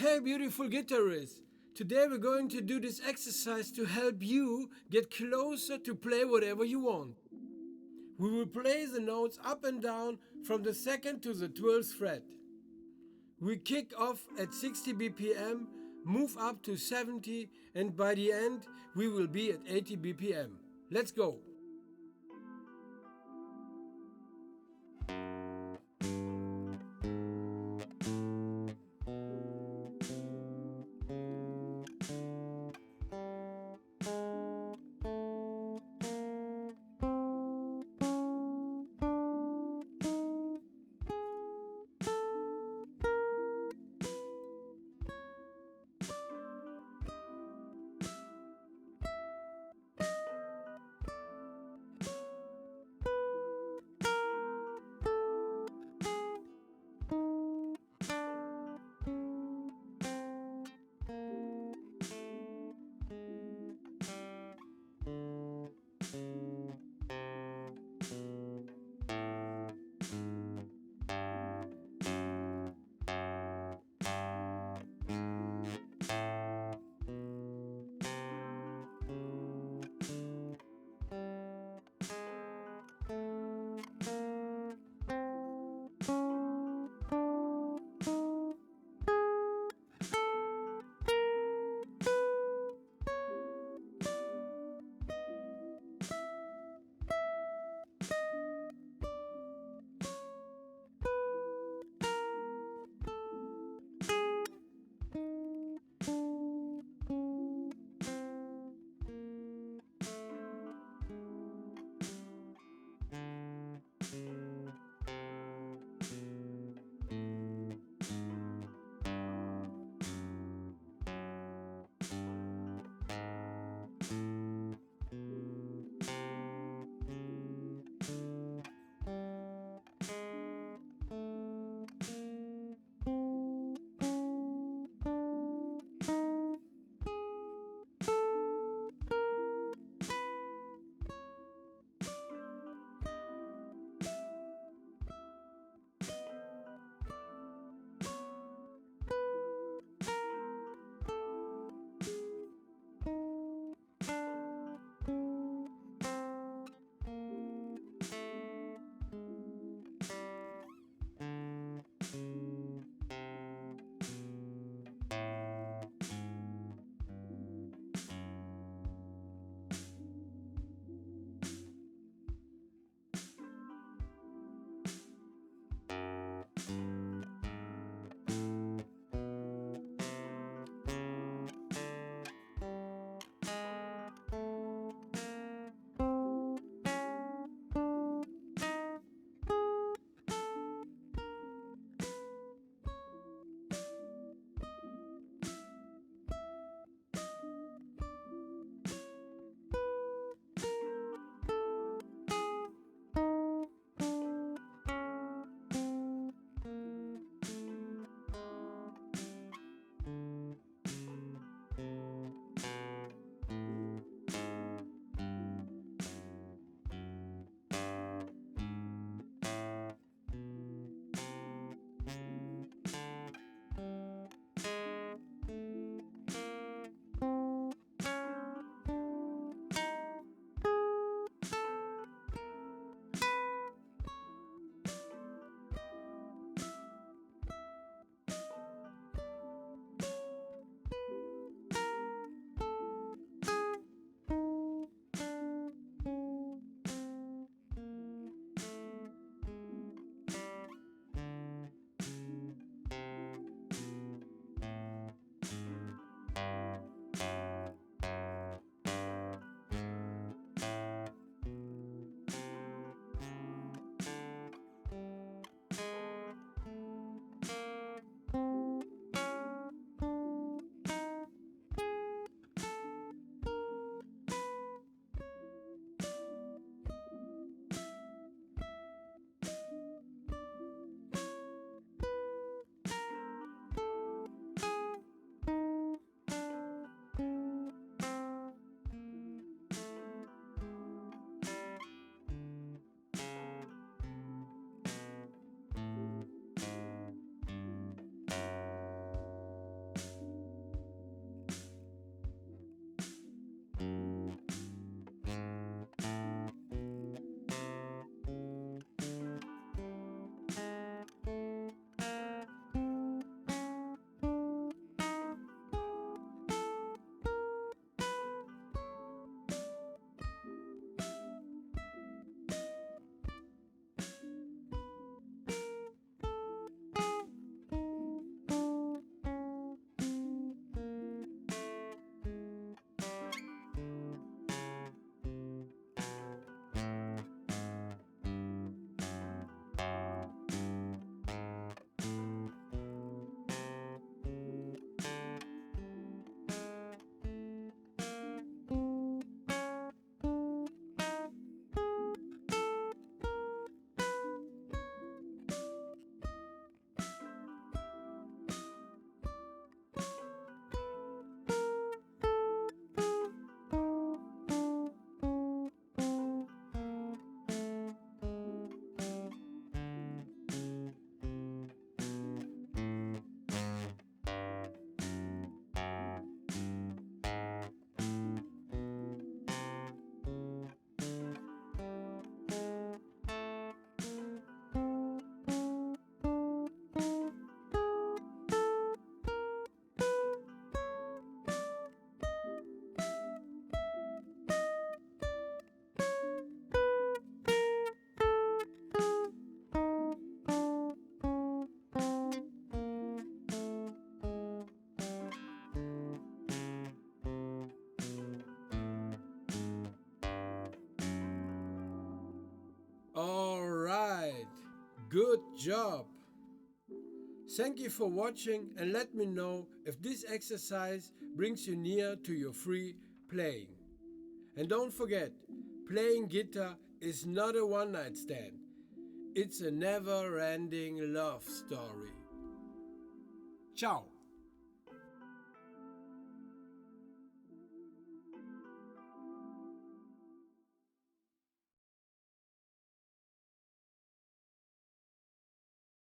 Hey beautiful guitarists! Today we're going to do this exercise to help you get closer to play whatever you want. We will play the notes up and down from the 2nd to the 12th fret. We kick off at 60 BPM, move up to 70, and by the end we will be at 80 BPM. Let's go! Good job! Thank you for watching, and let me know if this exercise brings you near to your free playing. And don't forget, playing guitar is not a one-night stand. It's a never-ending love story. Ciao!